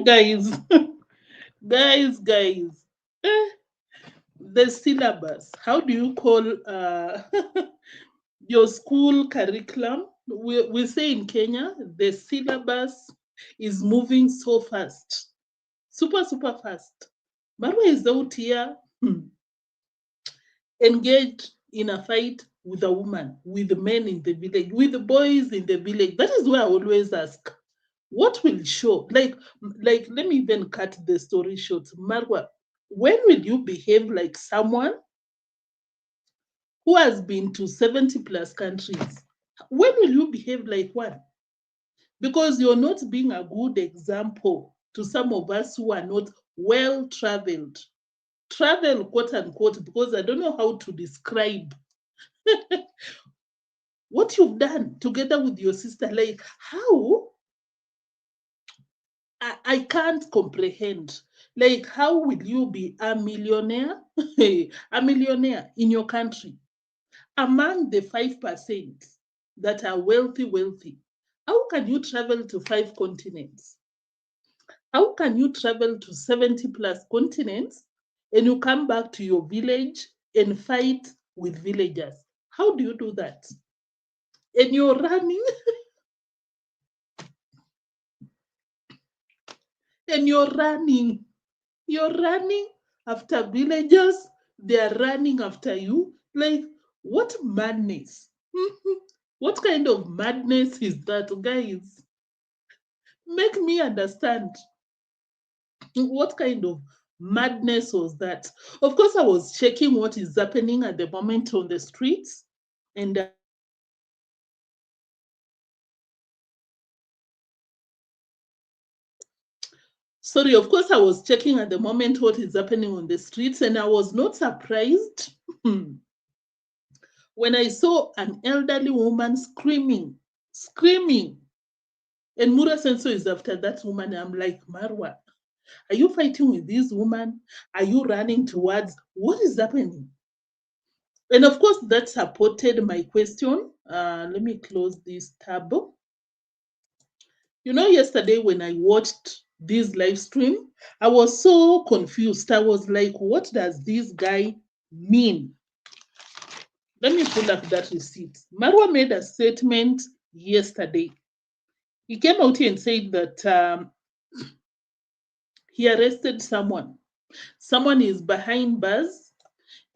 Guys, guys. Eh, the syllabus. How do you call your school curriculum? We say in Kenya, the syllabus is moving so fast, super, super fast. Marwa is out here engaged in a fight with a woman, with the men in the village, with the boys in the village. That is why I always ask, what will show? Let me even cut the story short. Marwa, when will you behave like someone who has been to 70 plus countries? When will you behave like one? Because you're not being a good example to some of us who are not well traveled. Travel, quote unquote, because I don't know how to describe what you've done together with your sister. Like, how? I can't comprehend. Like, how will you be a millionaire? A millionaire in your country among the 5% that are wealthy? How can you travel to 5 continents? How can you travel to 70 plus continents and you come back to your village and fight with villagers? How do you do that? And you're running, and you're running after villagers, they are running after you. Like, what madness? What kind of madness is that, guys? Make me understand. What kind of madness was that? Of course, I was checking what is happening at the moment on the streets, and sorry, of course, I was checking at the moment what is happening on the streets, and I was not surprised when I saw an elderly woman screaming. And Mura Senso is after that woman. I'm like, Marwa, are you fighting with this woman? Are you running towards what is happening? And of course, that supported my question. Let me close this tab. You know, yesterday when I watched this live stream, I was so confused. I was like, what does this guy mean? Let me pull up that receipt. Marwa made a statement yesterday. He came out here and said that he arrested someone. Someone is behind bars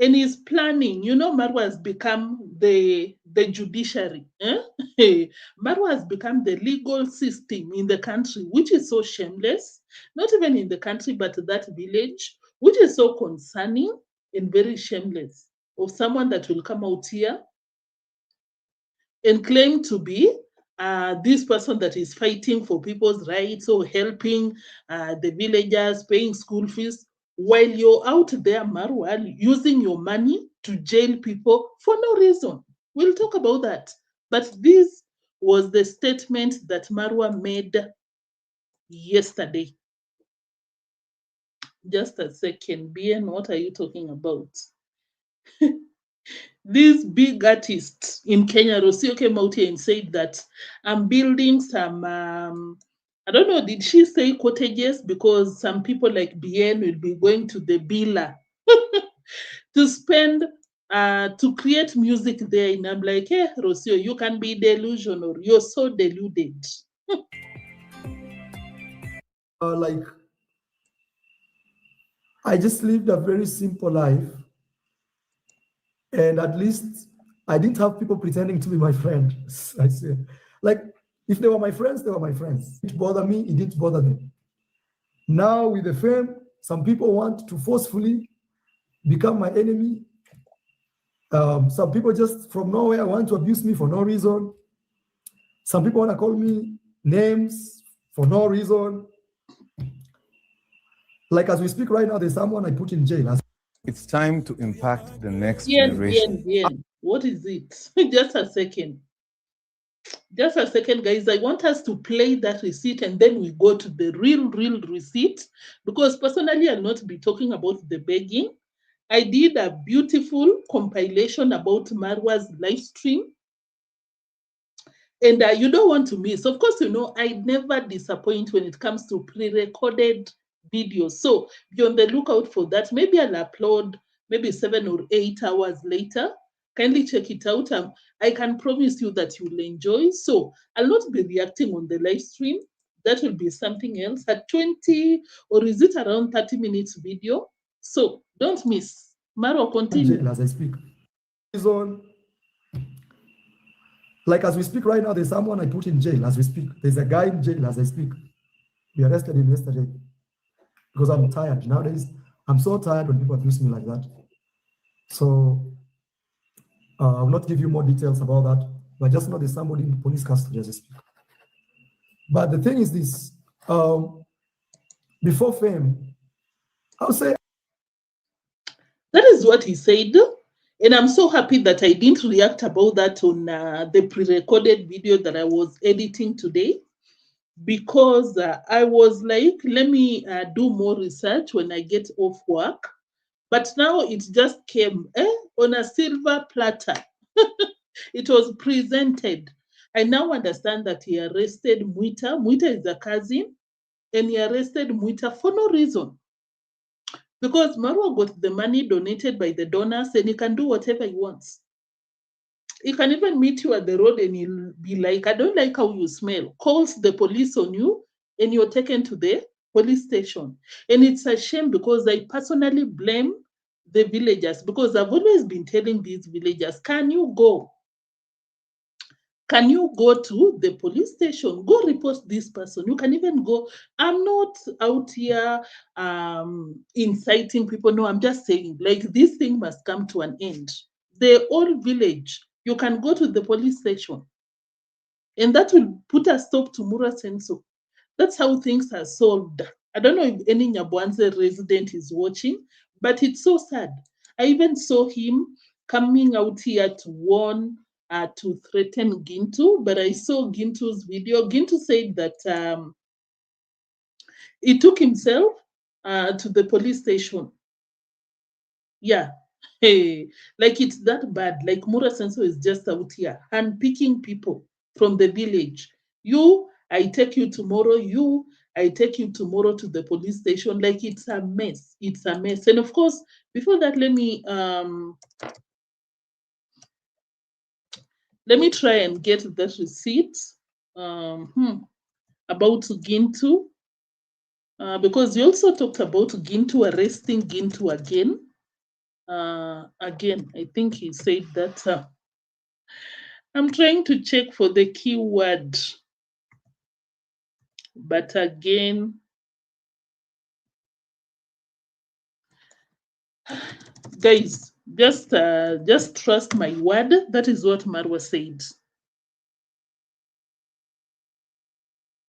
and is planning. You know, Marwa has become the judiciary. Marwa has become the legal system in the country, which is so shameless. Not even in the country, but that village, which is so concerning and very shameless. Of someone that will come out here and claim to be this person that is fighting for people's rights or helping the villagers, paying school fees, while you're out there, Marwa, using your money to jail people for no reason. We'll talk about that. But this was the statement that Marwa made yesterday. Just a second, BN, what are you talking about? These big artists in Kenya, Rocio came out here and said that I'm building some, I don't know, did she say cottages? Because some people like Bien will be going to the Bila to spend, to create music there. And I'm like, hey, Rocio, you can be delusional. You're so deluded. Like, I just lived a very simple life, and at least I didn't have people pretending to be my friend. I say, like, if they were my friends, they were my friends. It bothered me, it didn't bother them. Now with the fame, some people want to forcefully become my enemy. Some people just from nowhere want to abuse me for no reason. Some people want to call me names for no reason. Like as we speak right now, there's someone I put in jail. It's time to impact the next Bien, generation. Bien. What is it? Just a second. Just a second, guys. I want us to play that receipt and then we go to the real receipt. Because personally, I'll not be talking about the begging. I did a beautiful compilation about Marwa's live stream. And you don't want to miss. Of course, I never disappoint when it comes to pre-recorded videos. So be on the lookout for that. Maybe I'll upload maybe 7 or 8 hours later. Kindly check it out. I can promise you that you'll enjoy. So I'll not be reacting on the live stream. That will be something else at 20, or is it around 30 minutes video? So don't miss. Marwa, continue. Jail as I speak. Like as we speak right now, there's someone I put in jail as we speak. There's a guy in jail as I speak. We arrested him yesterday because I'm tired. Nowadays, I'm so tired when people abuse me like that. So I will not give you more details about that, but just know there's somebody in police custody as I speak. But the thing is this, before fame, I would say. That is what he said. And I'm so happy that I didn't react about that on the pre-recorded video that I was editing today, because I was like, let me do more research when I get off work. But now it just came on a silver platter. It was presented. I now understand that he arrested Mwita. Mwita is a cousin, and he arrested Mwita for no reason. Because Marwa got the money donated by the donors, and he can do whatever he wants. He can even meet you at the road and he'll be like, I don't like how you smell. Calls the police on you, and you're taken to the police station. And it's a shame, because I personally blame the villagers, because I've always been telling these villagers, can you go? Can you go to the police station? Go report this person. You can even go. I'm not out here inciting people. No, I'm just saying, like, this thing must come to an end. The whole village, you can go to the police station. And that will put a stop to Mura Senso. That's how things are solved. I don't know if any Nyabwanze resident is watching, but it's so sad. I even saw him coming out here to warn, to threaten Gintu, but I saw Gintu's video. Gintu said that he took himself to the police station. Yeah. Hey, like it's that bad. Like Mura Senso is just out here handpicking people from the village. I take you tomorrow. I take you tomorrow to the police station. Like it's a mess. It's a mess. And of course, before that, let me try and get that receipt about Gintu, because you also talked about Gintu arresting Gintu again. Again, I think he said that. I'm trying to check for the keyword, but again, guys, just trust my word. That is what Marwa said.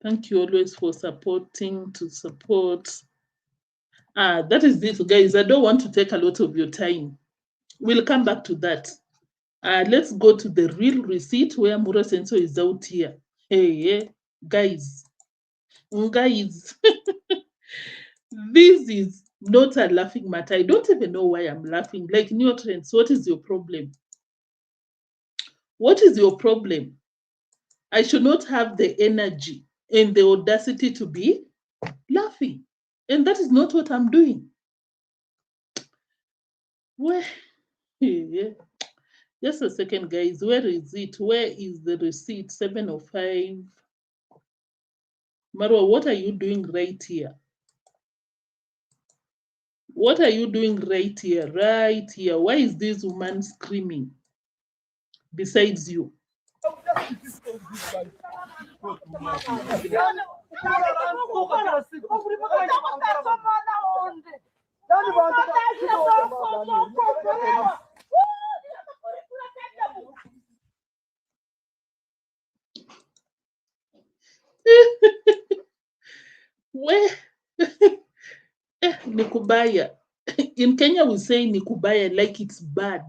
Thank you always for supporting, to support. That is it, guys. I don't want to take a lot of your time. We'll come back to that. Let's go to the real receipt where Mura Senso is out here. Hey, guys. Guys. This is not a laughing matter. I don't even know why I'm laughing. Like, nutrients, what is your problem? What is your problem? I should not have the energy and the audacity to be laughing. And that is not what I'm doing. Where? Just a second, guys. Where is it? Where is the receipt? 705. Marwa, what are you doing right here? What are you doing right here? Right here. Why is this woman screaming besides you? Where? Nikubaya. In Kenya, we say Nikubaya like it's bad.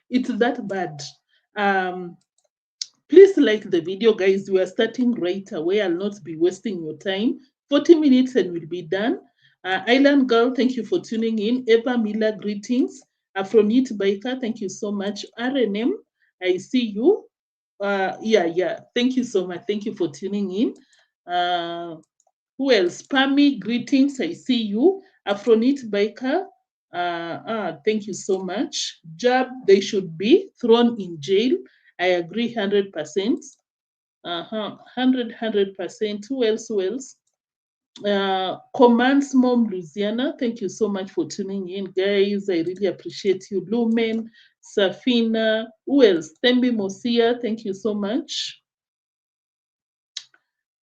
It's that bad. Please like the video, guys. We are starting right away. I'll not be wasting your time. 40 minutes and we'll be done. Island Girl, thank you for tuning in. Eva Miller, greetings. Afronit Baker, thank you so much. RNM, I see you. Yeah. Thank you so much. Thank you for tuning in. Who else? Pammy, greetings. I see you. Afronit Baker. Thank you so much. Jab, they should be thrown in jail. I agree 100%. 100%. Who else? Who else? Commands Mom Louisiana, thank you so much for tuning in, guys. I really appreciate you. Lumen, Safina, who else? Thembi Mosia, thank you so much.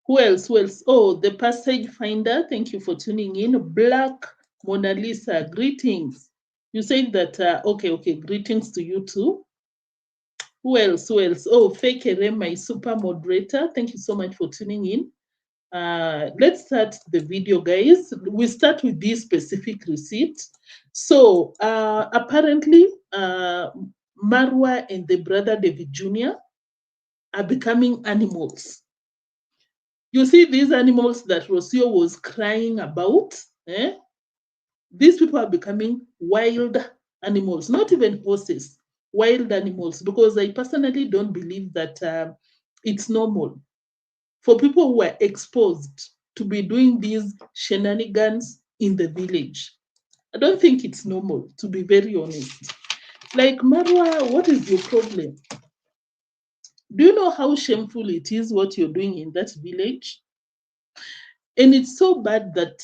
Who else? Who else? Oh, the Passage Finder, thank you for tuning in. Black Mona Lisa, greetings. You said that, okay, greetings to you too. Who else? Who else? Oh, Fake my super moderator, thank you so much for tuning in. Let's start the video, guys. We start with this specific receipt. So apparently, Marwa and the brother David Jr. are becoming animals. You see these animals that Rocio was crying about? These people are becoming wild animals, not even horses, wild animals, because I personally don't believe that it's normal for people who are exposed to be doing these shenanigans in the village. I don't think it's normal, to be very honest. Like, Marwa, what is your problem? Do you know how shameful it is what you're doing in that village? And it's so bad that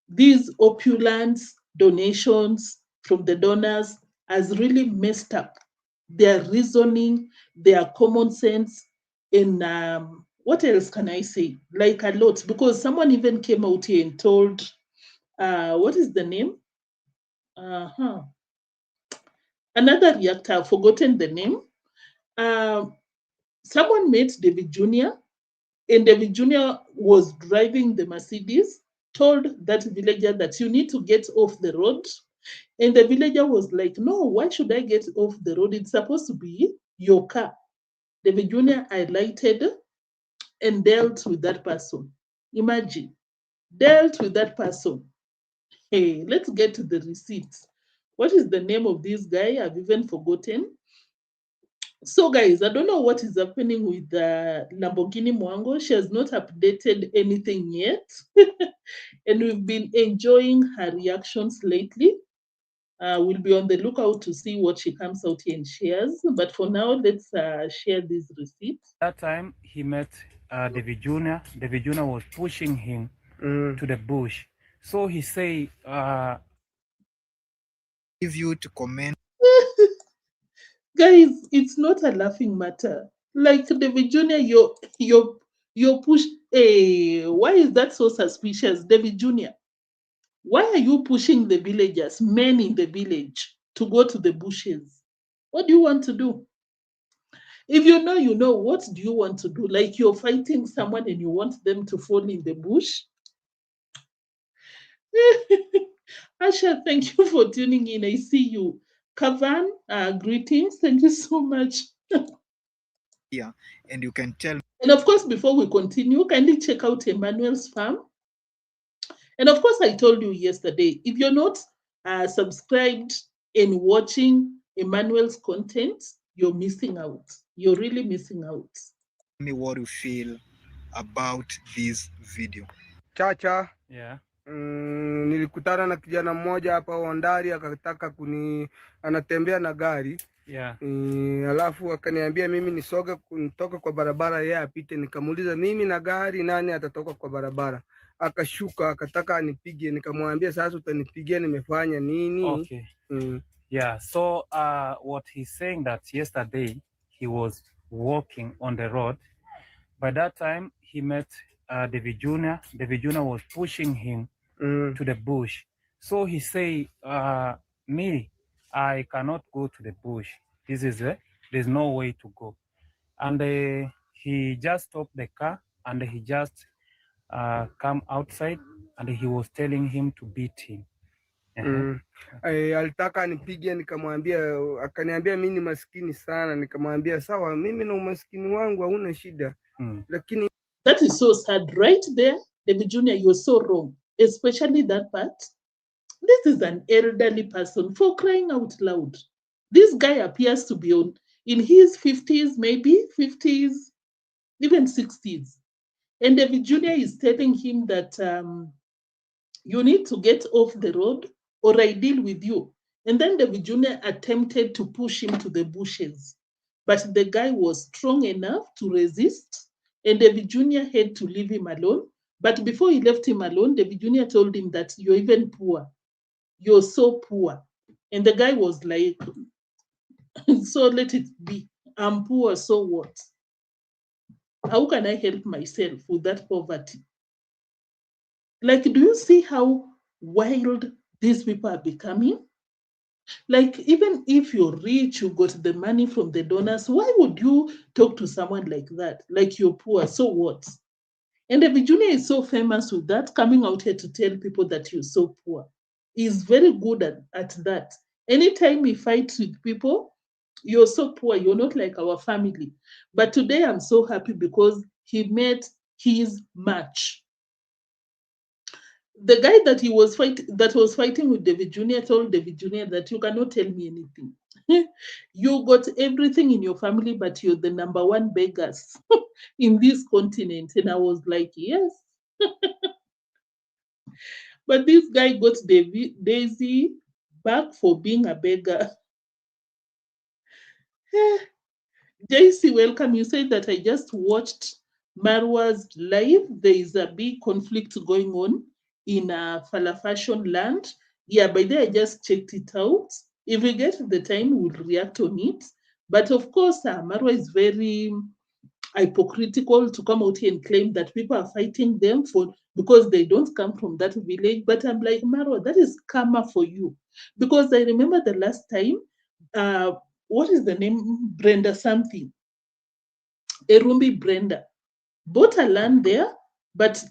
these opulence donations from the donors has really messed up their reasoning, their common sense, and what else can I say? Like a lot, because someone even came out here and told, what is the name? Uh-huh. Another reactor, I've forgotten the name. Uh, Someone met David Jr. and David Jr. was driving the Mercedes, told that villager that you need to get off the road. And the villager was like, no, why should I get off the road? It's supposed to be your car. David Jr. highlighted and dealt with that person. Imagine, dealt with that person. Hey, let's get to the receipts. What is the name of this guy? I've even forgotten. So, guys, I don't know what is happening with Lamborghini Mwango. She has not updated anything yet. And we've been enjoying her reactions lately. We'll be on the lookout to see what she comes out here and shares. But for now, let's share these receipts. That time he met David Jr. David Jr. was pushing him to the bush. So he say, give you to comment. Guys, it's not a laughing matter. Like David Jr., you're pushed. Hey, why is that so suspicious, David Jr.? Why are you pushing the villagers, men in the village, to go to the bushes? What do you want to do? If you know, you know. What do you want to do? Like you're fighting someone and you want them to fall in the bush? Asha, thank you for tuning in. I see you. Kavan, greetings. Thank you so much. Here, and you can tell. And of course, before we continue, kindly check out Emmanuel's farm. And of course, I told you yesterday, if you're not subscribed and watching Emmanuel's content, you're missing out. You're really missing out. Me what you feel about this video. Chacha, yeah, nilikutana na kijana mmoja hapa Wandari akataka anatembea na gari yeah, alafu akaniambia mimi nitoke kwa barabara, yeye apite. Nikamuuliza mimi na gari, nani atatoka kwa barabara? Akashuka akataka anipige, nikamwambia sasa utanipigia, nimefanya nini? okay. Yeah, so what he's saying that yesterday he was walking on the road. By that time he met David Jr. David Jr. was pushing him to the bush. So he say, me, I cannot go to the bush. There's no way to go. And he just stopped the car and he just come outside and he was telling him to beat him. Alitaka anipige, nikamwambia, akaniambia mimi ni maskini sana. Nikamwambia sawa, mimi na umaskini wangu hauna shida. Lakini that is so sad right there, David Jr. You're so wrong, especially that part. This is an elderly person, for crying out loud. This guy appears to be on in his 50s, maybe 50s, even 60s. And David Jr. is telling him that you need to get off the road or I deal with you. And then David Jr. attempted to push him to the bushes. But the guy was strong enough to resist. And David Jr. had to leave him alone. But before he left him alone, David Jr. told him that you're even poor. You're so poor. And the guy was like, so let it be. I'm poor, so what? How can I help myself with that poverty? Like, do you see how wild these people are becoming? Like, even if you're rich, you got the money from the donors, why would you talk to someone like that? Like, you're poor, so what? And David Jr. is so famous with that, coming out here to tell people that you're so poor. He's very good at that. Anytime he fights with people, you're so poor, you're not like our family. But today I'm so happy because he made his match. The guy that was fighting with David Jr. told David Jr. that you cannot tell me anything. You got everything in your family, but you're the number one beggars in this continent. And I was like, yes. But this guy got Daisy back for being a beggar. JC, welcome. You said that I just watched Marwa's live. There is a big conflict going on in Falafashion land. Yeah, by the way, I just checked it out. If we get the time, we'll react on it. But of course, Marwa is very hypocritical to come out here and claim that people are fighting them for because they don't come from that village. But I'm like, Marwa, that is karma for you. Because I remember the last time, what is the name? Brenda something. Erumbi Brenda bought a land there, but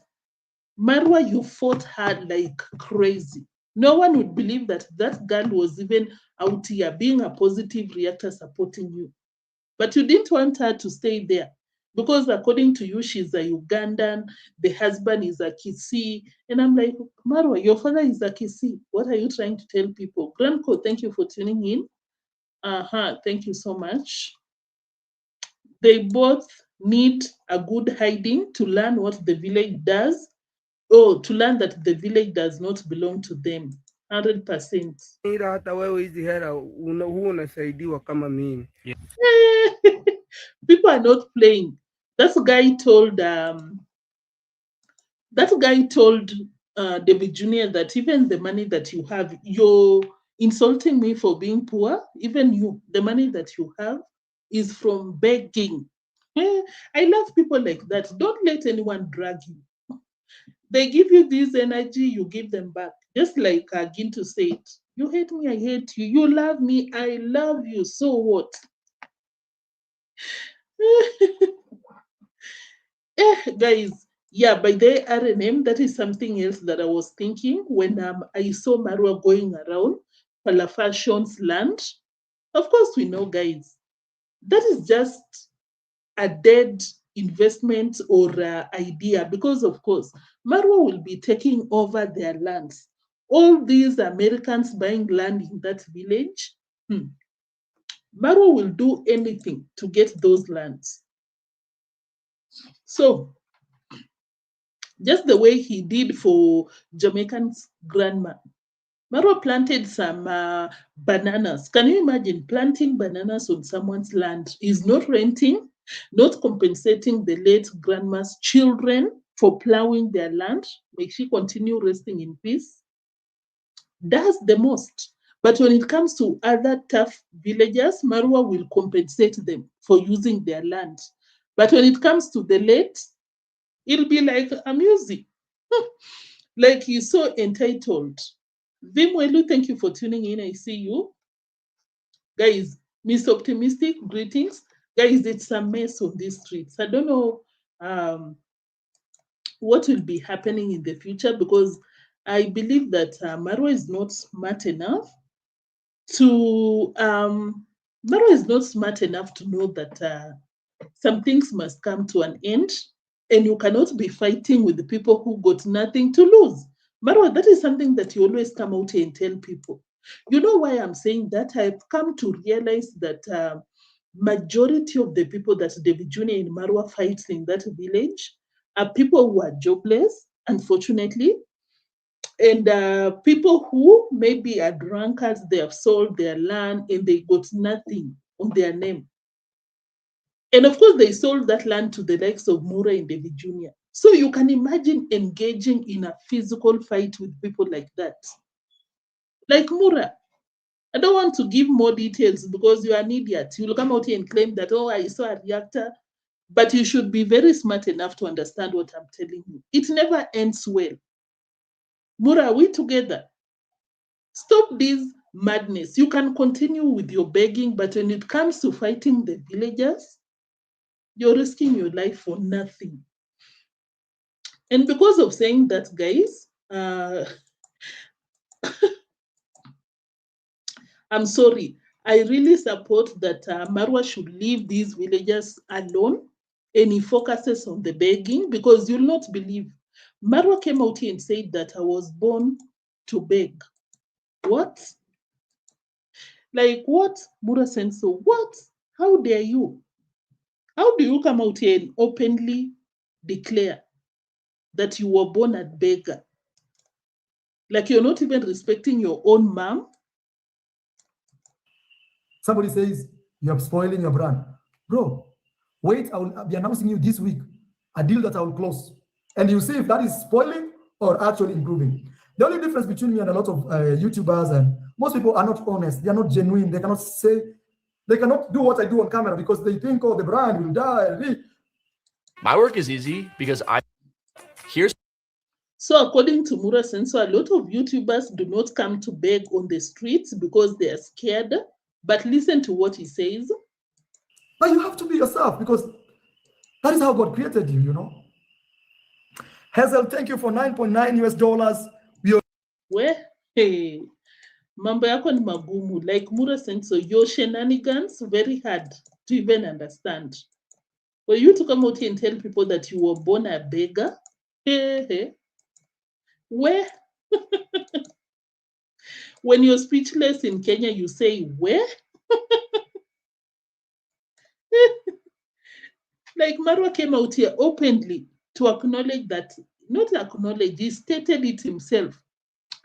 Marwa, you fought her like crazy. No one would believe that that girl was even out here being a positive reactor supporting you. But you didn't want her to stay there because according to you, she's a Ugandan, the husband is a Kisii. And I'm like, Marwa, your father is a Kisii. What are you trying to tell people? Grandco, thank you for tuning in. Thank you so much. They both need a good hiding to learn what the village does, or to learn that the village does not belong to them. 100%. ila hata wewe hizi hela huwa unasaidiwa kama mimi. People are not playing. That guy told David Jr. that even the money that you have, you're insulting me for being poor. Even you, the money that you have is from begging. I love people like that. Don't let anyone drag you. They give you this energy, you give them back. Just like Ginto said, you hate me, I hate you. You love me, I love you. So what? Guys, yeah, by the RNM, that is something else that I was thinking when I saw Marwa going around Falafashion's land. Of course, we know, guys, that is just a dead investment or idea because, of course, Marwa will be taking over their lands. All these Americans buying land in that village, Marwa will do anything to get those lands. So, just the way he did for Jamaican's grandma, Marwa planted some bananas. Can you imagine planting bananas on someone's land? He's not renting, not compensating the late grandma's children for plowing their land. May she continue resting in peace. Does the most. But when it comes to other tough villagers, Marwa will compensate them for using their land. But when it comes to the late, it'll be like amusing. Like he's so entitled. Vimwelu, thank you for tuning in. I see you. Guys, Miss Optimistic, greetings. Guys, it's a mess on these streets. I don't know what will be happening in the future because I believe that Marwa is not smart enough to know that some things must come to an end and you cannot be fighting with the people who got nothing to lose. Marwa, that is something that you always come out here and tell people. You know why I'm saying that? I've come to realize that majority of the people that Davy Jr. and Marwa fights in that village are people who are jobless, unfortunately, and people who maybe are drunkards, they have sold their land and they got nothing on their name. And of course, they sold that land to the likes of Mura and Davy Jr. So you can imagine engaging in a physical fight with people like that. Like Mura. I don't want to give more details because you are an idiot. You'll come out here and claim that, oh, I saw a reactor. But you should be very smart enough to understand what I'm telling you. It never ends well. Mura, are we together? Stop this madness. You can continue with your begging, but when it comes to fighting the villagers, you're risking your life for nothing. And because of saying that, guys, I'm sorry. I really support that Marwa should leave these villagers alone and he focuses on the begging because you'll not believe. Marwa came out here and said that I was born to beg. What? Like what? Mura Senso, what? How dare you? How do you come out here and openly declare that you were born a beggar? Like you're not even respecting your own mom? Somebody says you're spoiling your brand. Bro, wait, I will be announcing you this week a deal that I will close. And you see if that is spoiling or actually improving. The only difference between me and a lot of YouTubers and most people are not honest. They are not genuine. They cannot say, they cannot do what I do on camera because they think, oh, the brand will die. My work is easy because here's. So according to Mura Senso, a lot of YouTubers do not come to beg on the streets because they are scared. But listen to what he says. But you have to be yourself because that is how God created you, you know. Hazel, thank you for $9.9 US. Where? Hey, mambo yako ni magumu. Like Mura Senso, your shenanigans very hard to even understand. For you to come out here and tell people that you were born a beggar, hey. Where? When you're speechless in Kenya, you say, where? Like Marwa came out here openly to acknowledge that, not acknowledge, he stated it himself.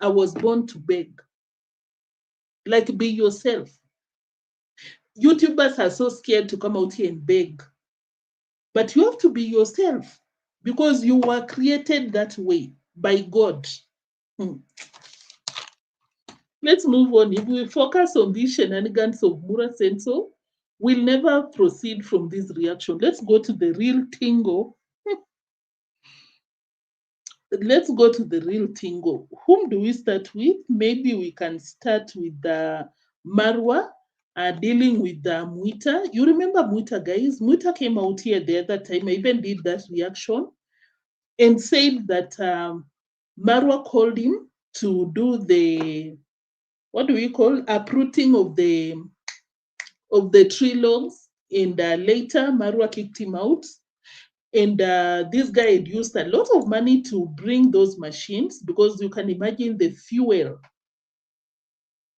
I was born to beg. Like, be yourself. YouTubers are so scared to come out here and beg. But you have to be yourself because you were created that way by God. Let's move on. If we focus on these shenanigans of Mura Senso, we'll never proceed from this reaction. Let's go to the real tingo. Let's go to the real tingo. Whom do we start with? Maybe we can start with Marwa dealing with Muita. You remember Muita, guys? Muita came out here the other time. I even did that reaction and said that Marwa called him to do the, what do we call, uprooting of the tree logs, and later Marwa kicked him out. And this guy had used a lot of money to bring those machines because you can imagine the fuel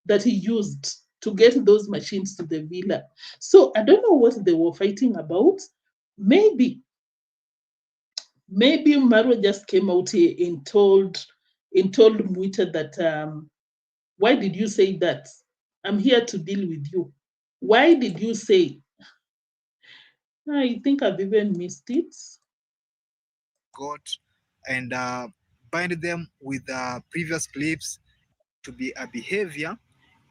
that he used to get those machines to the villa. So I don't know what they were fighting about. Maybe Marwa just came out here and told Muita that, why did you say that? I'm here to deal with you. Why did you say? I think I've even missed it. Got and bind them with previous clips to be a behavior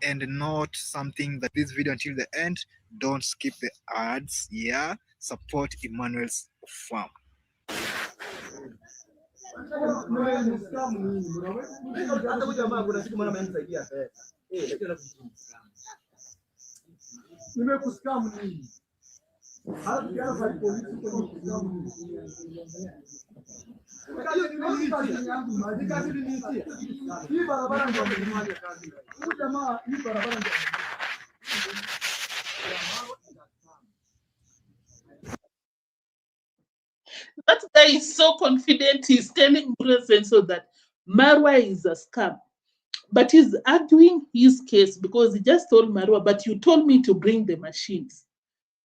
and not something that this video until the end. Don't skip the ads. Yeah, support Emmanuel's farm. That guy is so confident. He's telling Mura Senso that Marwa is a scam. But he's arguing his case because he just told Marwa, but you told me to bring the machines.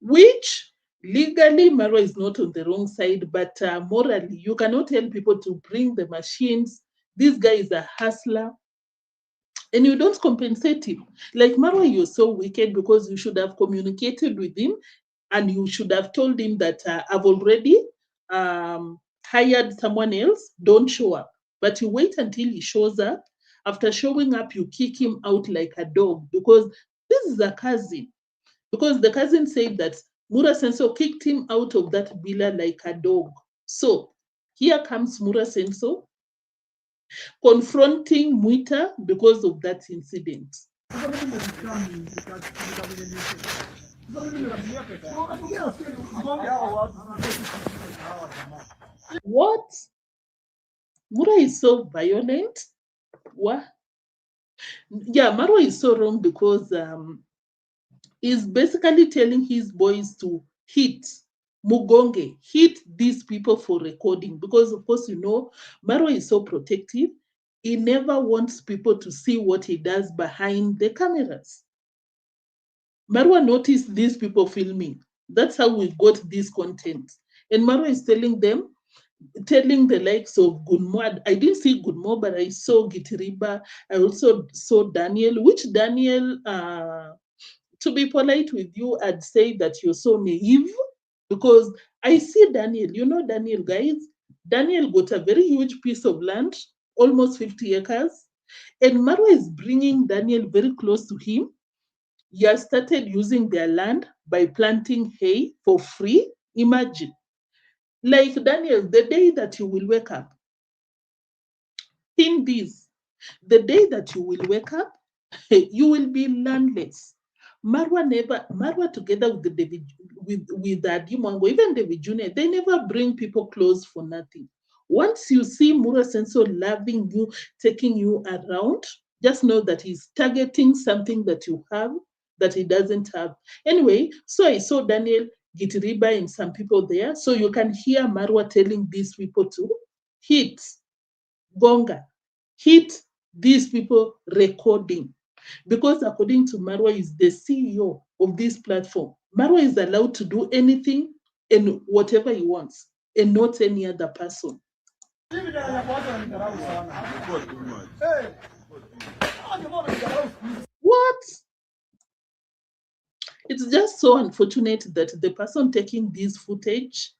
which legally Marwa is not on the wrong side, but morally, you cannot tell people to bring the machines. This guy is a hustler, and you don't compensate him. Like Marwa, you're so wicked because you should have communicated with him and you should have told him that I've already hired someone else, don't show up. But you wait until he shows up. After showing up, you kick him out like a dog because this is a cousin. Because the cousin said that Mura Senso kicked him out of that villa like a dog. So here comes Mura Senso confronting Muita because of that incident. What? Mura is so violent? What? Yeah, Marwa is so wrong because he's basically telling his boys to hit Mugonge, hit these people for recording. Because, of course, you know, Marwa is so protective. He never wants people to see what he does behind the cameras. Marwa noticed these people filming. That's how we got this content. And Marwa is telling the likes of Gunmo. I didn't see Gunmo, but I saw Gitiriba. I also saw Daniel, which Daniel, to be polite with you, I'd say that you're so naive because I see Daniel. You know Daniel, guys? Daniel got a very huge piece of land, almost 50 acres. And Marwa is bringing Daniel very close to him. He has started using their land by planting hay for free. Imagine. Like Daniel, the day that you will wake up, think this, the day that you will wake up, you will be landless. Marwa together with the Dee Mwango, even David Jr., they never bring people close for nothing. Once you see Mura Senso loving you, taking you around, just know that he's targeting something that you have that he doesn't have. Anyway, so I saw Daniel Gitiriba and some people there. So you can hear Marwa telling these people to hit Gonga, hit these people recording. Because according to Marwa, is the CEO of this platform. Marwa is allowed to do anything and whatever he wants, and not any other person. What? It's just so unfortunate that the person taking this footage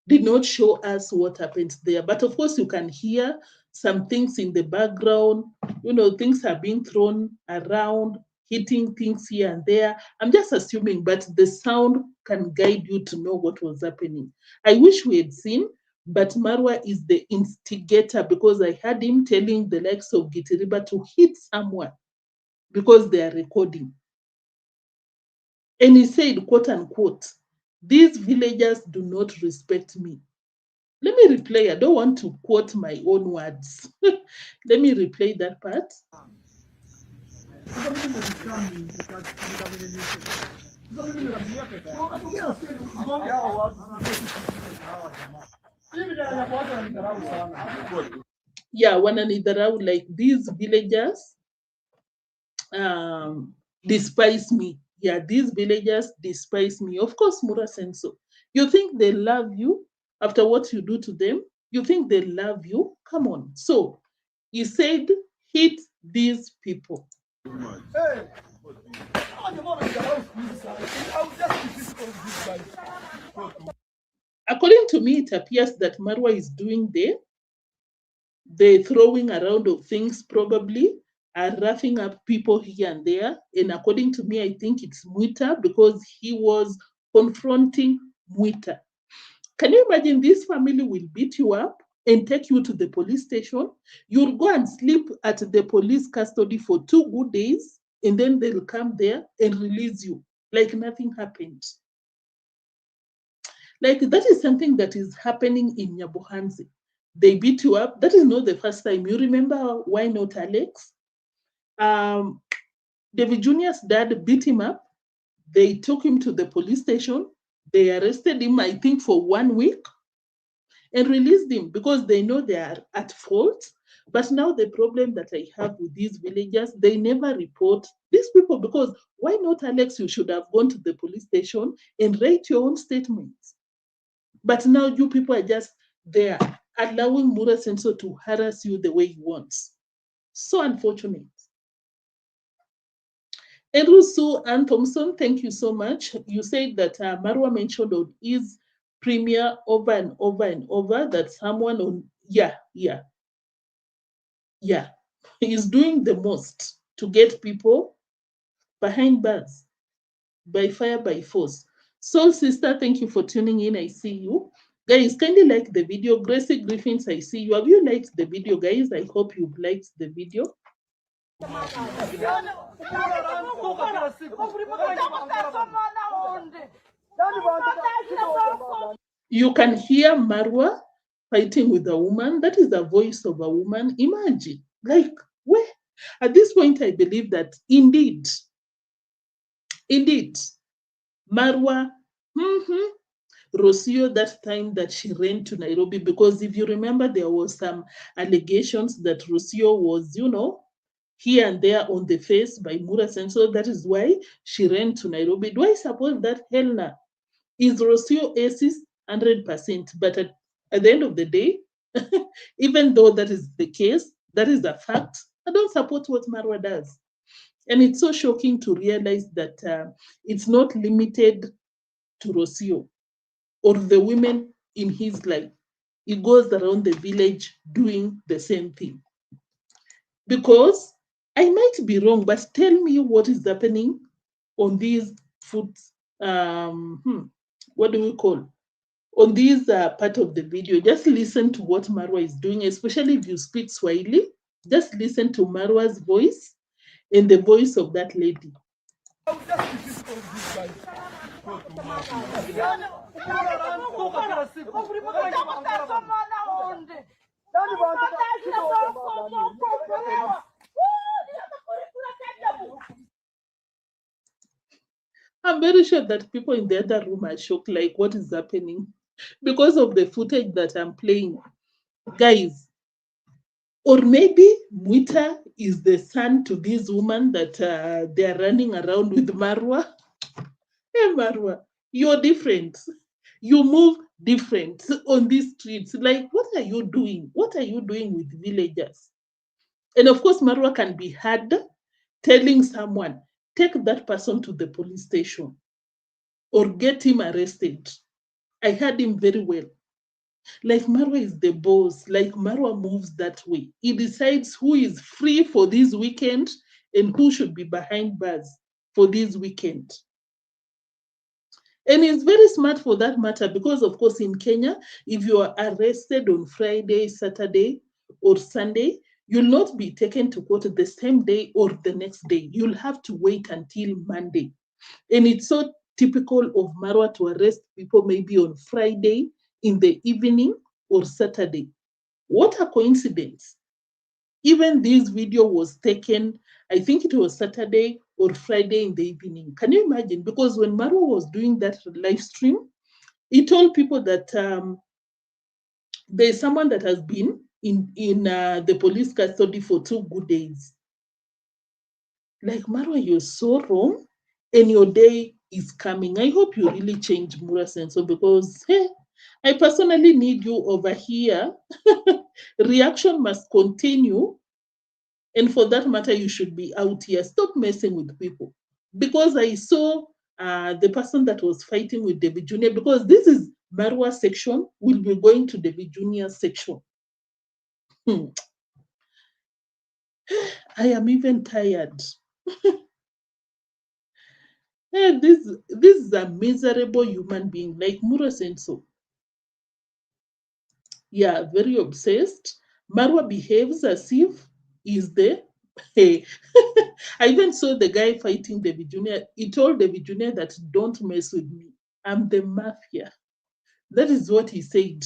did not show us what happened there. But of course, you can hear some things in the background. You know, things are being thrown around, hitting things here and there. I'm just assuming, but the sound can guide you to know what was happening. I wish we had seen, but Marwa is the instigator because I heard him telling the likes of Gitiriba to hit someone because they are recording. And he said, quote unquote, these villagers do not respect me. Let me replay. I don't want to quote my own words. Let me replay that part. Yeah, wananidharau, like these villagers despise me. Yeah, these villagers despise me. Of course, Mura Senso. You think they love you after what you do to them? You think they love you? Come on. So he said, hit these people. According to me, it appears that Marwa is doing the throwing around of things probably are roughing up people here and there. And according to me, I think it's Muita because he was confronting Muita. Can you imagine this family will beat you up and take you to the police station? You'll go and sleep at the police custody for 2 good days, and then they'll come there and release you like nothing happened. Like that is something that is happening in Nyabohanzi. They beat you up. That is not the first time. You remember Why Not Alex? David Jr.'s dad beat him up. They took him to the police station. They arrested him, I think, for 1 week and released him because they know they are at fault. But now the problem that I have with these villagers, they never report these people, because why not, Alex? You should have gone to the police station and write your own statements. But now you people are just there, allowing Mura Senso to harass you the way he wants. So unfortunate. Erusu Ann Thompson, thank you so much. You said that Marwa mentioned on his premiere over and over and over that someone on, yeah, is doing the most to get people behind bars by fire, by force. Soul Sister, thank you for tuning in. I see you. Guys, kindly like the video. Gracie Griffins, I see you. Have you liked the video, guys? I hope you've liked the video. You can hear Marwa fighting with a woman. That is the voice of a woman. Imagine, like, where? At this point, I believe that indeed, Marwa, Rocio, that time that she ran to Nairobi, because if you remember, there was some allegations that Rocio was, here and there on the face by Muras, and so that is why she ran to Nairobi. Do I suppose that Helena is Rocio aces 100%? But at the end of the day, even though that is the case, that is a fact, I don't support what Marwa does. And it's so shocking to realize that it's not limited to Rocio or the women in his life. He goes around the village doing the same thing. Because I might be wrong, but tell me what is happening on these foot, what do we call? On this part of the video. Just listen to what Marwa is doing, especially if you speak Swahili. Just listen to Marwa's voice and the voice of that lady. I'm very sure that people in the other room are shocked, like, what is happening? Because of the footage that I'm playing. Guys, or maybe Mwita is the son to this woman that they're running around with Marwa. Hey, Marwa, you're different. You move different on these streets. Like, what are you doing? What are you doing with villagers? And of course, Marwa can be heard telling someone, take that person to the police station or get him arrested. I heard him very well. Like, Marwa is the boss. Like, Marwa moves that way. He decides who is free for this weekend and who should be behind bars for this weekend. And it's very smart for that matter, because of course in Kenya, if you are arrested on Friday, Saturday, or Sunday, you'll not be taken to court the same day or the next day. You'll have to wait until Monday. And it's so typical of Marwa to arrest people maybe on Friday in the evening or Saturday. What a coincidence. Even this video was taken, I think it was Saturday or Friday in the evening. Can you imagine? Because when Marwa was doing that live stream, he told people that there's someone that has been in the police custody for 2 good days. Like, Marwa, you're so wrong, and your day is coming. I hope you really change Mura Senso, because hey, I personally need you over here. Reaction must continue. And for that matter, you should be out here. Stop messing with people. Because I saw the person that was fighting with Davy Jr., because this is Marwa section, will be going to Davy Jr. section. I am even tired. Hey, this is a miserable human being, like Mura Senso. Yeah, very obsessed. Marwa behaves as if he's the Hey, I even saw the guy fighting Davy Jr. He told Davy Jr. that don't mess with me. I'm the mafia. That is what he said.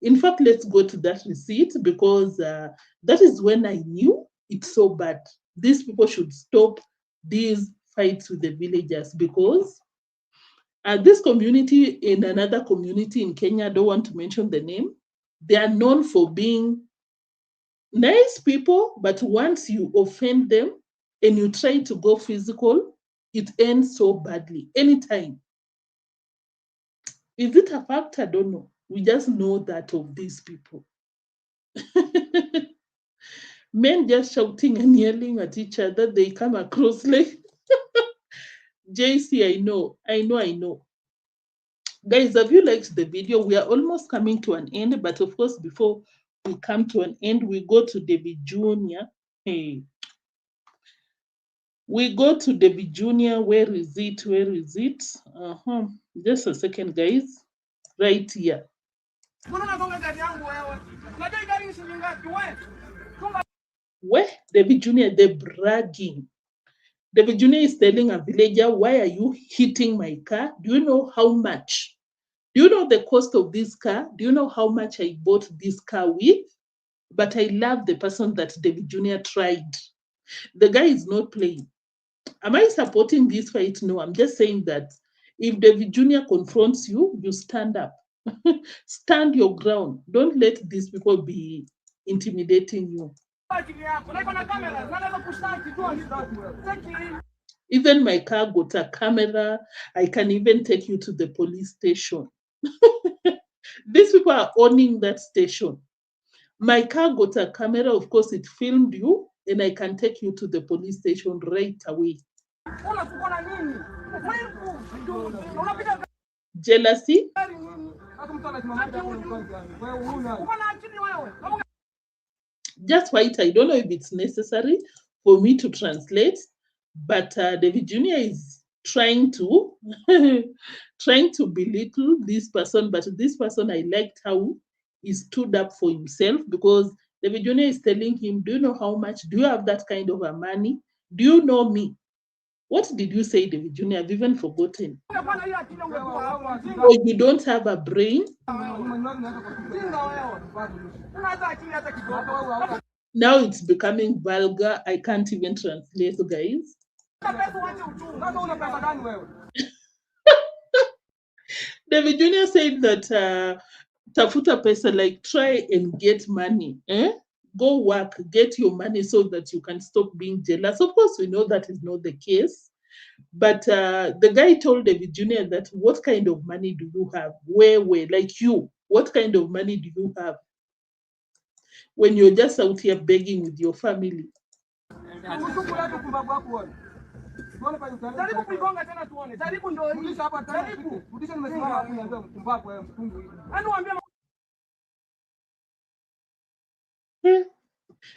In fact, let's go to that receipt, because that is when I knew it's so bad. These people should stop these fights with the villagers, because this community in another community in Kenya, I don't want to mention the name, they are known for being Nice people, but once you offend them and you try to go physical, it ends so badly anytime. Is it a fact? I don't know. We just know that of these people. Men just shouting and yelling at each other, they come across like JC. I know. Guys, have you liked the video? We are almost coming to an end, but of course, before we come to an end, we go to Davy Jr. Hey, we go to Davy Jr. Where is it? Where is it? Just a second, guys. Right here. Where Davy Jr. they're bragging. Davy Jr. is telling a villager, why are you hitting my car? Do you know how much? Do you know the cost of this car? Do you know how much I bought this car with? But I love the person that Davy Jr. tried. The guy is not playing. Am I supporting this fight? No, I'm just saying that if Davy Jr. confronts you, you stand up. Stand your ground. Don't let these people be intimidating you. Even my car got a camera. I can even take you to the police station. These people are owning that station. My car got a camera. Of course, it filmed you, and I can take you to the police station right away. Jealousy? Just wait. I don't know if it's necessary for me to translate, but David Jr. is trying to trying to belittle this person, but this person, I liked how he stood up for himself, because David Jr. is telling him, do you know how much? Do you have that kind of a money? Do you know me? What did you say, David Jr.? I've even forgotten. Or you don't have a brain? Now it's becoming vulgar. I can't even translate, guys. David Jr. said that tafuta pesa, like try and get money. Go work, get your money so that you can stop being jealous. Of course, we know that is not the case. But the guy told David Jr. that what kind of money do you have? Where, like you, what kind of money do you have when you're just out here begging with your family?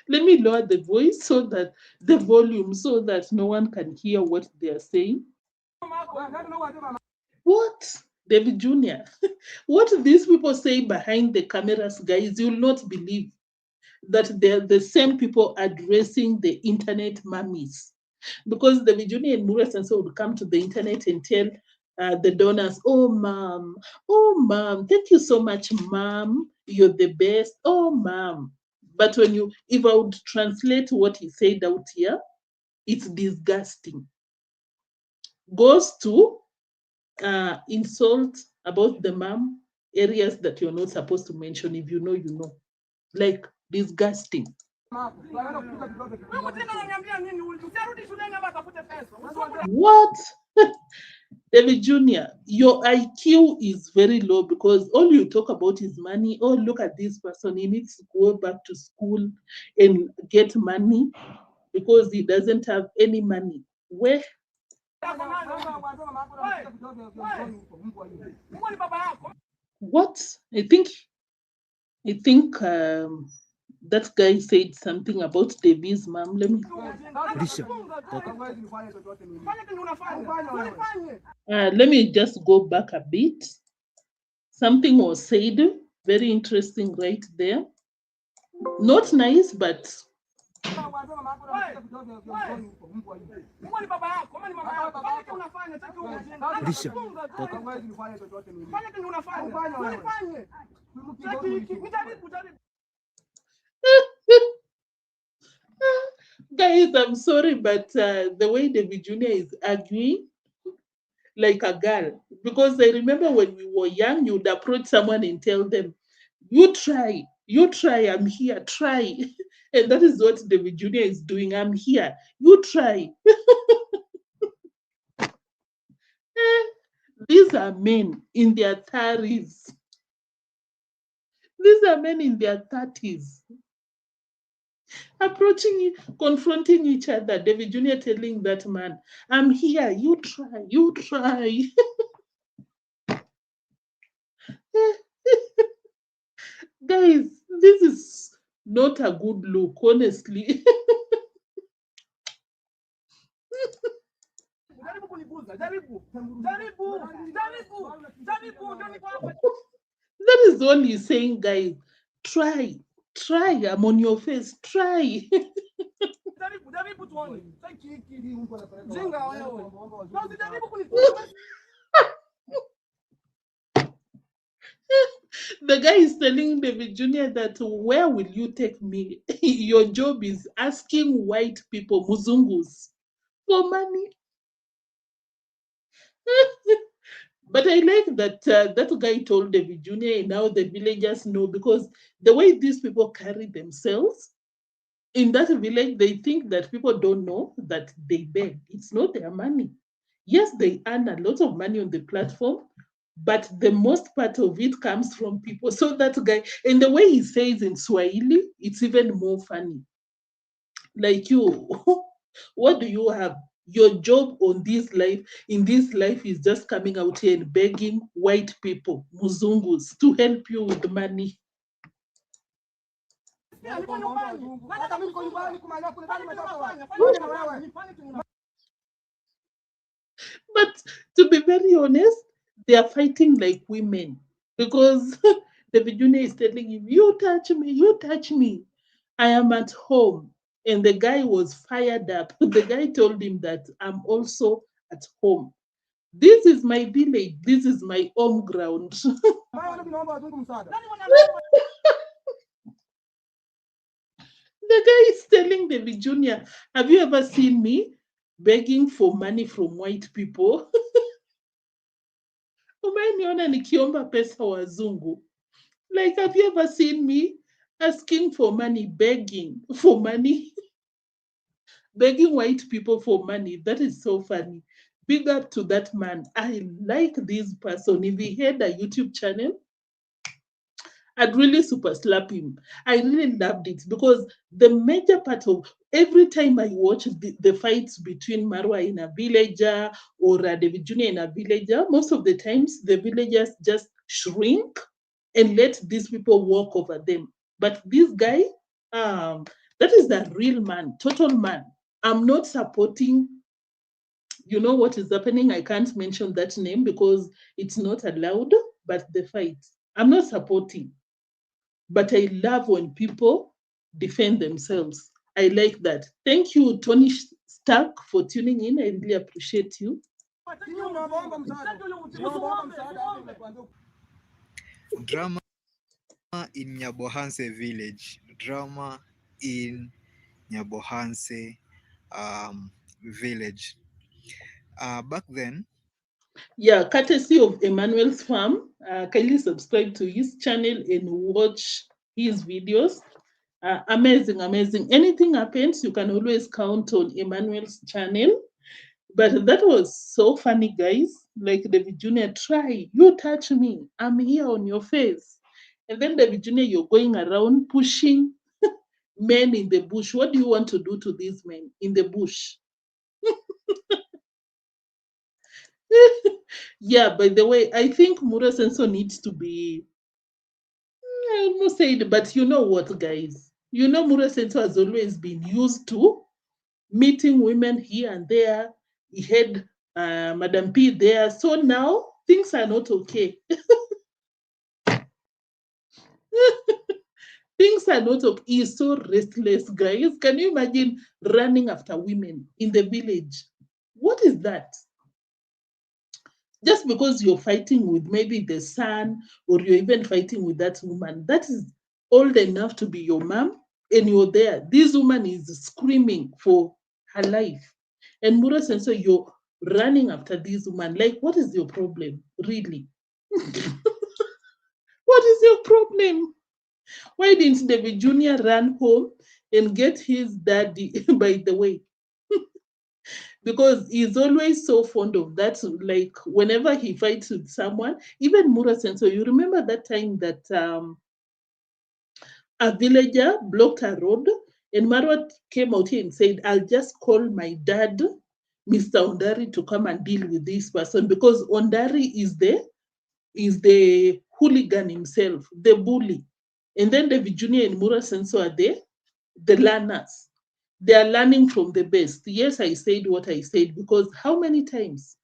Let me lower the voice so that the volume, so that no one can hear what they are saying. What? David Jr. What these people say behind the cameras, guys, you'll not believe that they're the same people addressing the internet mummies. Because David Jr. and Mura Sanso would come to the internet and tell the donors, oh, mom, thank you so much, mom. You're the best. Oh, mom. But if I would translate what he said out here, it's disgusting. Goes to insult about the mom, areas that you're not supposed to mention. If you know, you know. Like, disgusting. What? David Jr., your IQ is very low, because all you talk about is money. Oh, look at this person. He needs to go back to school and get money because he doesn't have any money. Where? What? I think that guy said something about David's mom. Let me just go back a bit. Something was said, very interesting right there. Not nice, but guys, I'm sorry, but the way David Jr. is arguing like a girl, because I remember when we were young, you would approach someone and tell them, you try, I'm here, try. And that is what David Jr. is doing. I'm here. You try. These are men in their 30s. These are men in their 30s. Approaching, confronting each other. David Jr. telling that man, I'm here. You try. You try. Guys, this is not a good look, honestly. That is all he's saying, guys. Try. Try. I'm on your face. Try. The guy is telling David Jr. that where will you take me? Your job is asking white people, Muzungus, for money. But I like that that guy told David Jr. and now the villagers know, because the way these people carry themselves in that village, they think that people don't know that they beg. It's not their money. Yes, they earn a lot of money on the platform, but the most part of it comes from people. So that guy, and the way he says in Swahili, it's even more funny. Like, you, what do you have? Your job on this life, in this life, is just coming out here and begging white people, Muzungus, to help you with money. But to be very honest, they are fighting like women, because the Junior is telling him, you touch me, you touch me. I am at home. And the guy was fired up. The guy told him that I'm also at home. This is my village. This is my home ground. The guy is telling David Jr., have you ever seen me begging for money from white people? Umeniona nikiomba pesa wazungu. Like, have you ever seen me asking for money, begging for money? Begging white people for money. That is so funny. Big up to that man. I like this person. If he had a YouTube channel, I'd really super slap him. I really loved it, because the major part of every time I watch the fights between Marwa and a villager, or David Jr. and a villager, most of the times the villagers just shrink and let these people walk over them. But this guy, that is the real man, total man. I'm not supporting, you know what is happening. I can't mention that name because it's not allowed, but the fight, I'm not supporting. But I love when people defend themselves. I like that. Thank you, Tony Stark, for tuning in. I really appreciate you. Drama in Nyabohanse village. Drama in Nyabohanse village. Back then, Yeah, courtesy of Emmanuel's Farm. Kindly subscribe to his channel and watch his videos. Amazing, amazing. Anything happens, you can always count on Emmanuel's channel. But that was so funny, guys. Like, David Jr., try. You touch me. I'm here on your face. And then David Jr., you're going around pushing men in the bush. What do you want to do to these men in the bush? Yeah, by the way, I think Mura Senso needs to be, I almost said, but you know what, guys? You know, Mura Senso has always been used to meeting women here and there. He had Madam P there. So now things are not okay. Things are not okay. He's so restless, guys. Can you imagine running after women in the village? What is that? Just because you're fighting with maybe the son, or you're even fighting with that woman, that is old enough to be your mom, and you're there. This woman is screaming for her life. And Mura Senso, you're running after this woman. Like, what is your problem, really? What is your problem? Why didn't David Jr. run home and get his daddy, by the way, because he's always so fond of that. Like whenever he fights with someone, even Mura Senso, you remember that time that a villager blocked a road, and Marwa came out here and said, I'll just call my dad, Mr. Ondari, to come and deal with this person, because Ondari is the hooligan himself, the bully. And then Davy Jr. and Mura Senso are the learners. They are learning from the best. Yes, I said what I said, because how many times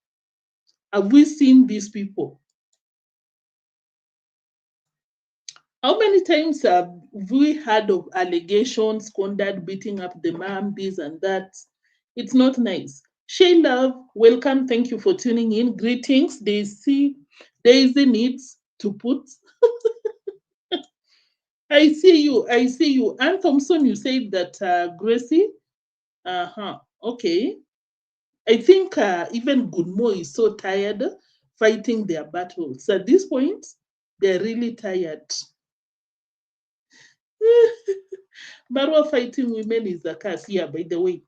have we seen these people? How many times have we heard of allegations, conduct, beating up the mom, this and that? It's not nice. Shay Love, welcome. Thank you for tuning in. Greetings. Daisy needs to put. I see you. I see you. Ann Thompson, you said that Gracie. Okay. I think even Goodmo is so tired fighting their battles. At this point, they're really tired. Marwa fighting women is a curse. Yeah, by the way.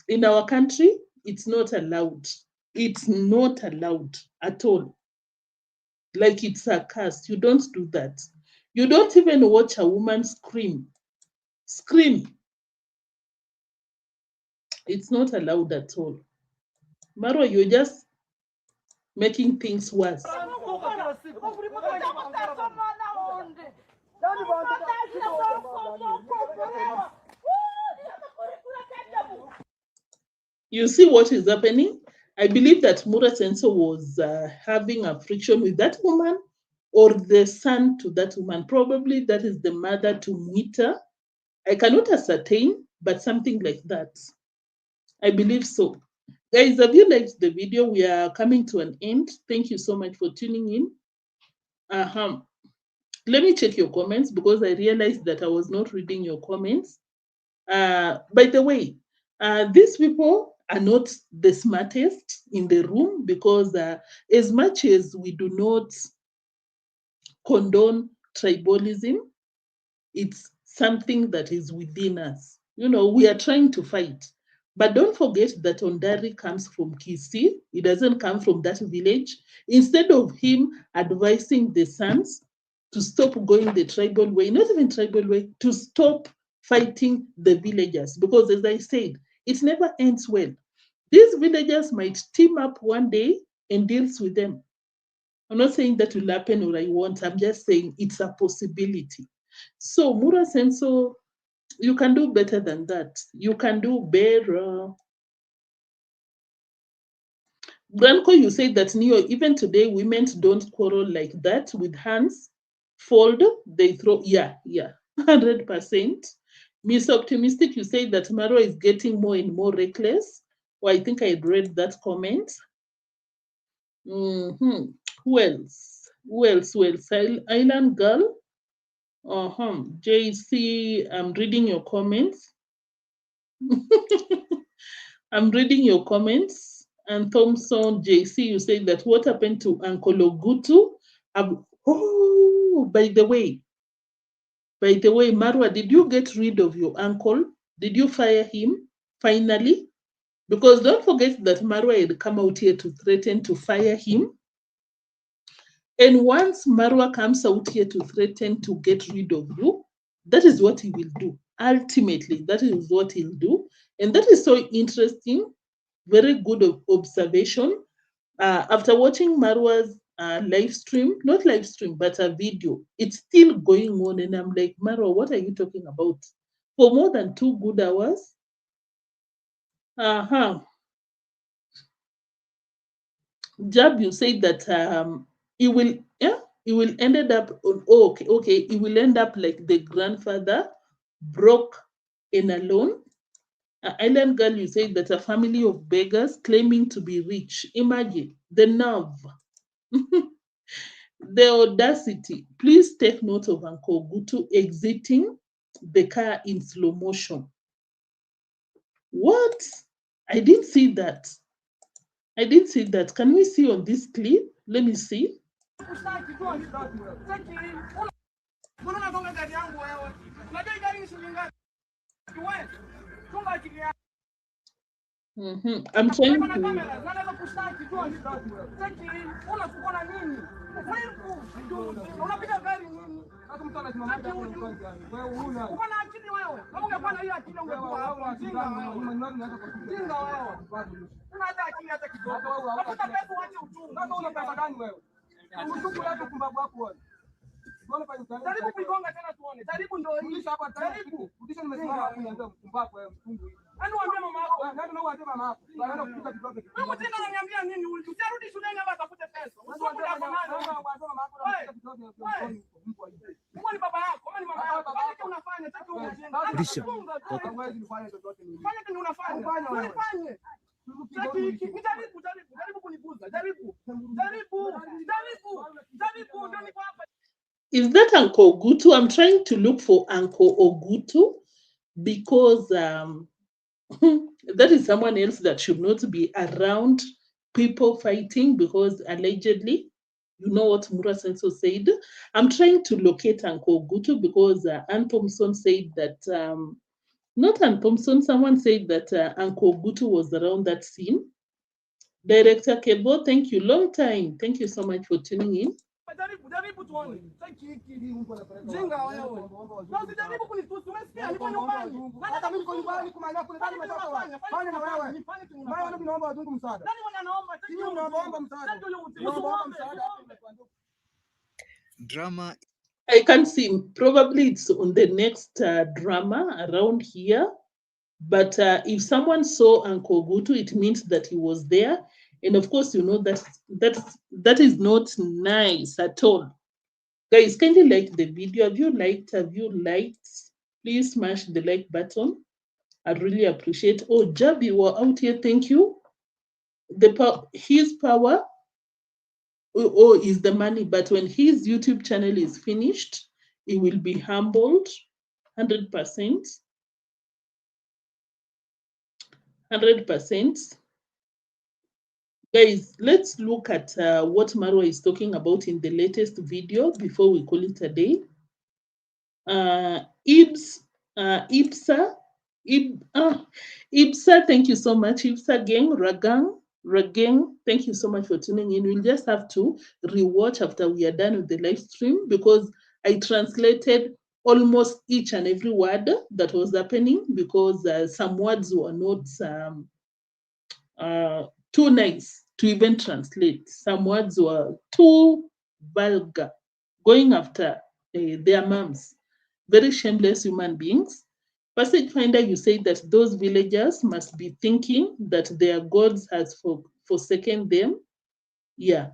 In our country, it's not allowed. It's not allowed at all. Like it's a curse. You don't do that. You don't even watch a woman scream. Scream. It's not allowed at all. Marwa, you're just making things worse. You see what is happening? I believe that Mura Senso was having a friction with that woman or the son to that woman. Probably that is the mother to Mwita. I cannot ascertain, but something like that. I believe so. Guys, have you liked the video? We are coming to an end. Thank you so much for tuning in. Let me check your comments because I realized that I was not reading your comments. By the way, these people are not the smartest in the room because as much as we do not condone tribalism, it's something that is within us. You know, we are trying to fight. But don't forget that Ondari comes from Kisii. He doesn't come from that village. Instead of him advising the sons to stop going the tribal way, not even tribal way, to stop fighting the villagers. Because as I said, it never ends well. These villagers might team up one day and deals with them. I'm not saying that will happen or I want. I'm just saying it's a possibility. So Mura Senso, you can do better than that. You can do better. Branko, you said that Neo, even today, women don't quarrel like that with hands. Fold, they throw. Yeah, 100%. Miss Optimistic, you say that Maro is getting more and more reckless. Well, I think I read that comment. Who else? Who else? Island Girl. JC, I'm reading your comments. I'm reading your comments. And Thompson, JC, you said that what happened to Uncle Ogutu? By the way, Marwa, did you get rid of your uncle? Did you fire him finally? Because don't forget that Marwa had come out here to threaten to fire him. And once Marwa comes out here to threaten to get rid of you, that is what he will do. Ultimately, that is what he'll do. And that is so interesting. Very good observation. After watching Marwa's not live stream, but a video, it's still going on. And I'm like, Marwa, what are you talking about? For more than 2 good hours? Jab, you said that he will ended up he will end up like the grandfather, broke and alone. Island Girl, you said that a family of beggars claiming to be rich. Imagine the nerve, the audacity. Please take note of Uncle Gutu exiting the car in slow motion. What? I didn't see that. Can we see on this clip? Let me see. I'm trying to. Jaribu kuigonga tena tuone. Jaribu ndio hii. Jaribu. Rudisha nimesimama hapo niambia mpumbavu wewe mfungu. Yaani waambie mama yako. Nani unawaambia mama yako? Anaenda kukuta kidogo. Wewe tena unaniambia nini? Usirudi shuleni hapa atafute pesa. Usikwenda hapo nani? Unawaambia mama yako anakuta kidogo mfungu. Mungu ni baba yako, kama ni mama yako. Fanya unafanya, taki ujinga. Rudisha. Hawezi kufanya chochote mimi. Fanya kitu unafanya. Fanya. Jaribu kuniguza. Jaribu ndio niko hapa. Is that Uncle Ogutu? I'm trying to look for Uncle Ogutu because that is someone else that should not be around people fighting because allegedly, you know what Mura Senso said. I'm trying to locate Uncle Ogutu because Ann Thompson said that, not Ann Thompson, someone said that Uncle Ogutu was around that scene. Director Kebo, thank you. Long time. Thank you so much for tuning in. Jaribu tuone. Jinga wewe. Na usijaribu kunitusi. Umesikia? Niko nyumbani. Hata mimi niko nyumbani kumaanisha kule ndani nimetoka. Fanya na wewe. Wewe naomba wazungu msaada. Nani wanaomba? Mimi naomba msaada. Naomba msaada. Drama. I can see. Probably it's on the next drama around here. But if someone saw Uncle Gutu, it means that he was there. And of course, you know that is not nice at all. Guys, kindly like the video. Have you liked? Please smash the like button. I really appreciate. Oh, Javi, you are out here. Thank you. His power is the money. But when his YouTube channel is finished, he will be humbled 100%. 100%. Guys, let's look at what Marwa is talking about in the latest video before we call it a day. Ibsa, thank you so much. Ibsa gang, Ragang, thank you so much for tuning in. We'll just have to rewatch after we are done with the live stream because I translated almost each and every word that was happening because some words were not too nice to even translate. Some words were too vulgar, going after their moms. Very shameless human beings. Passage Finder, you say that those villagers must be thinking that their gods has forsaken them. Yeah.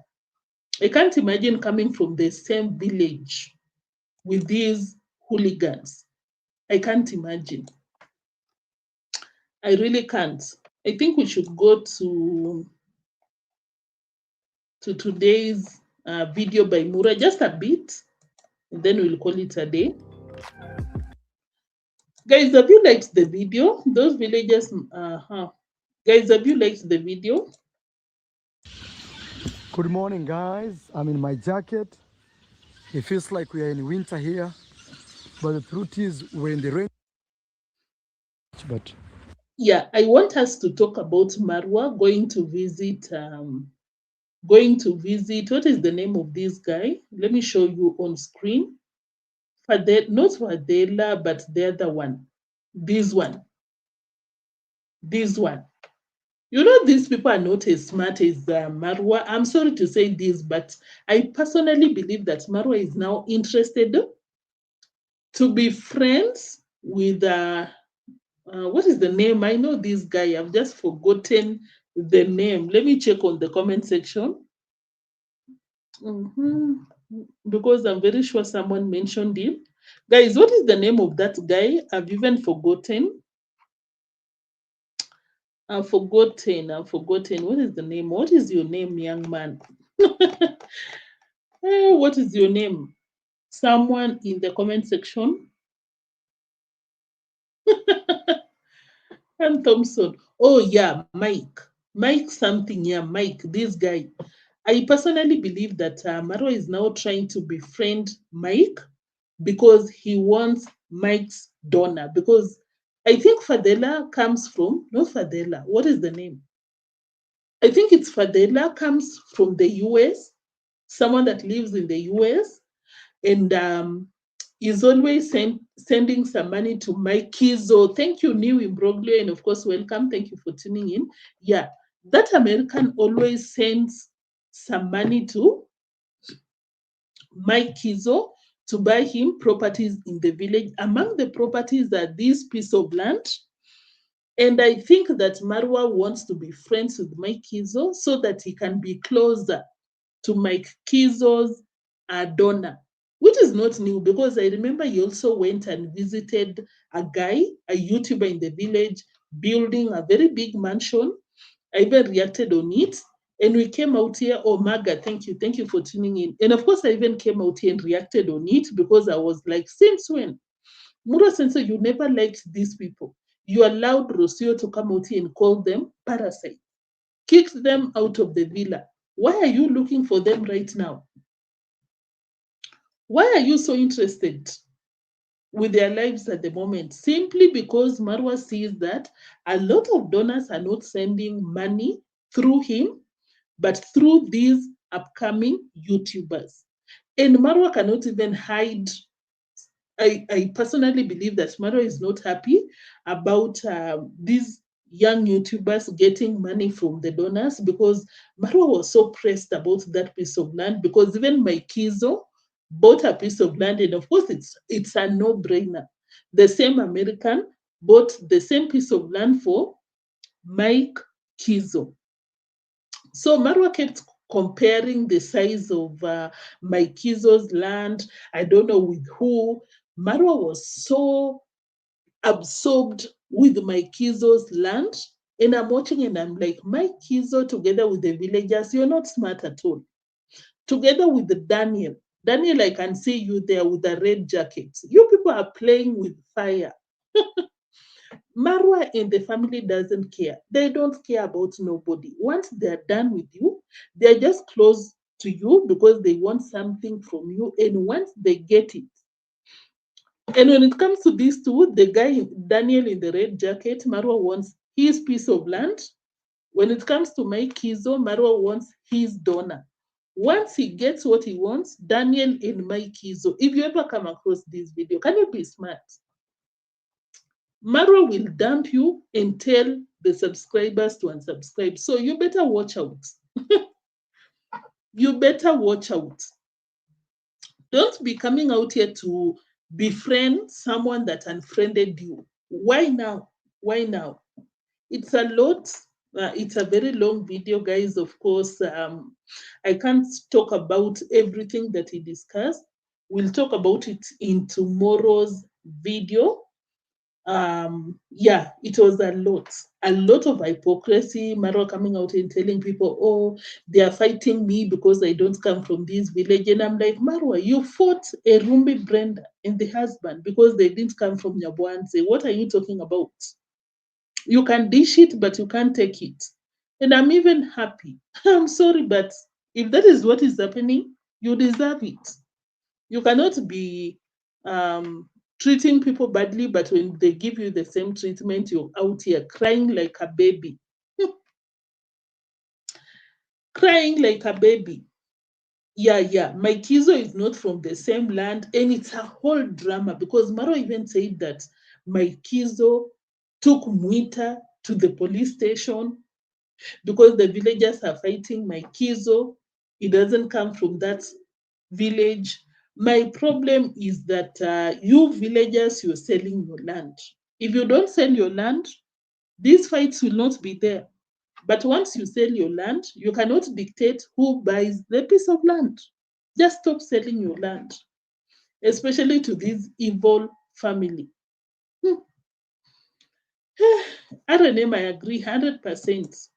I can't imagine coming from the same village with these hooligans. I can't imagine. I really can't. I think we should go to today's video by Mura, just a bit, and then we'll call it a day. Guys, have you liked the video? Those villagers, guys, have you liked the video? Good morning, guys. I'm in my jacket. It feels like we are in winter here, but the truth is we're in the rain. But yeah, I want us to talk about Marwa going to visit. What is the name of this guy? Let me show you on screen. Not Fadela, but the other one. This one. You know, these people are not as smart as Marwa. I'm sorry to say this, but I personally believe that Marwa is now interested to be friends with, what is the name? I know this guy. I've just forgotten the name. Let me check on the comment section. Because I'm very sure someone mentioned him. Guys, what is the name of that guy? I've even forgotten. I've forgotten. What is the name? What is your name, young man? What is your name? Someone in the comment section. And Thompson. Oh, yeah, Mike. Mike something. Yeah, Mike, this guy. I personally believe that Marwa is now trying to befriend Mike because he wants Mike's donor. Because I think Fadela comes from, not Fadela, what is the name? I think it's Fadela comes from the US, someone that lives in the US, and is always sending some money to my Kizo. Thank you, New Imbroglio, and of course, welcome. Thank you for tuning in. Yeah, that American always sends some money to Mike Kizo to buy him properties in the village. Among the properties are this piece of land. And I think that Marwa wants to be friends with Mike Kizo so that he can be closer to Mike Kizo's donor, which is not new because I remember he also went and visited a guy, a YouTuber in the village, building a very big mansion. I even reacted on it. And we came out here. Oh, Maga, thank you. Thank you for tuning in. And of course, I even came out here and reacted on it because I was like, since when? Mura Sensei, you never liked these people. You allowed Rocio to come out here and call them parasites, kicked them out of the villa. Why are you looking for them right now? Why are you so interested with their lives at the moment? Simply because Marwa sees that a lot of donors are not sending money through him, but through these upcoming YouTubers. And Marwa cannot even hide. I personally believe that Marwa is not happy about these young YouTubers getting money from the donors because Marwa was so pressed about that piece of land because even my Kizo bought a piece of land, and of course it's a no-brainer. The same American bought the same piece of land for Mike Kizo. So Marwa kept comparing the size of my Kizo's land, I don't know with who. Marwa was so absorbed with my Kizo's land. And I'm watching and I'm like, my Kizo together with the villagers, you're not smart at all. Together with the Daniel. Daniel, I can see you there with the red jacket. You people are playing with fire. Marwa and the family doesn't care. They don't care about nobody. Once they're done with you, they're just close to you because they want something from you. And once they get it, and when it comes to these two, the guy, Daniel in the red jacket, Marwa wants his piece of land. When it comes to my Kizo, Marwa wants his donor. Once he gets what he wants, Daniel and my Kizo, if you ever come across this video, can you be smart? Marwa will dump you and tell the subscribers to unsubscribe. So you better watch out. You better watch out. Don't be coming out here to befriend someone that unfriended you. Why now? Why now? It's a lot. It's a very long video, guys. Of course, I can't talk about everything that he discussed. We'll talk about it in tomorrow's video. Yeah, it was a lot of hypocrisy. Marwa coming out and telling people, oh, they are fighting me because I don't come from this village. And I'm like, Marwa, you fought a Rumbi Brenda and the husband because they didn't come from Nyabwanze. What are you talking about? You can dish it, but you can't take it. And I'm even happy. I'm sorry, but if that is what is happening, you deserve it. You cannot be treating people badly, but when they give you the same treatment, you're out here crying like a baby. Crying like a baby. Yeah. My Kizo is not from the same land, and it's a whole drama because Maro even said that my Kizo took Mwita to the police station because the villagers are fighting my Kizo. He doesn't come from that village. My problem is that you villagers, you're selling your land. If you don't sell your land, these fights will not be there. But once you sell your land, you cannot dictate who buys the piece of land. Just stop selling your land, especially to this evil family. RNM, I agree 100%.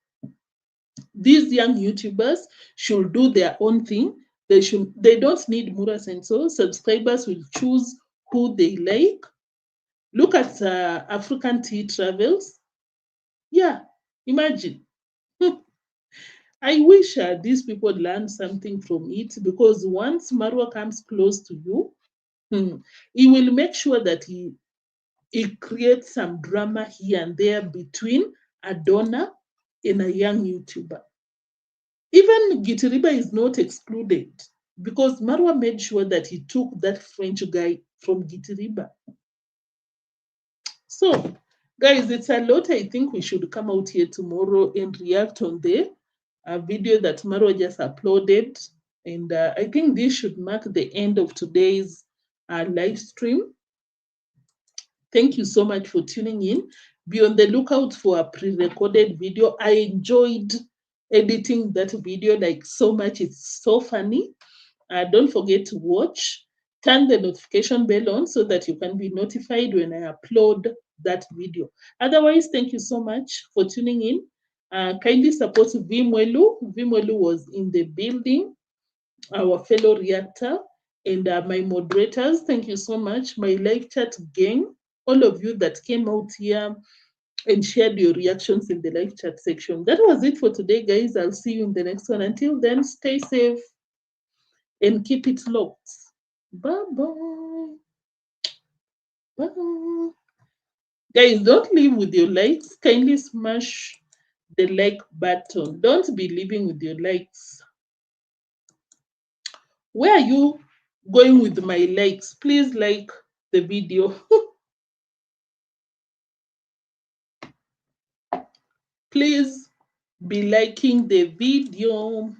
These young YouTubers should do their own thing. They don't need Mura Senso. Subscribers will choose who they like. Look at African Tea Travels. Yeah, imagine. I wish these people learn something from it because once Marwa comes close to you, he will make sure that he it creates some drama here and there between a donor and a young YouTuber. Even Gitiriba is not excluded because Marwa made sure that he took that French guy from Gitiriba. So, guys, it's a lot. I think we should come out here tomorrow and react on the video that Marwa just uploaded. And I think this should mark the end of today's live stream. Thank you so much for tuning in. Be on the lookout for a pre-recorded video. I enjoyed editing that video like so much. It's so funny. Don't forget to watch. Turn the notification bell on so that you can be notified when I upload that video. Otherwise, thank you so much for tuning in. Kindly support Vimwelu. Vimwelu was in the building, our fellow reactor, and my moderators. Thank you so much. My live chat gang, all of you that came out here and shared your reactions in the live chat section. That was it for today, guys. I'll see you in the next one. Until then, stay safe and keep it locked. Bye-bye. Bye. Guys, don't leave with your likes. Kindly smash the like button. Don't be leaving with your likes. Where are you going with my likes? Please like the video. Please be liking the video.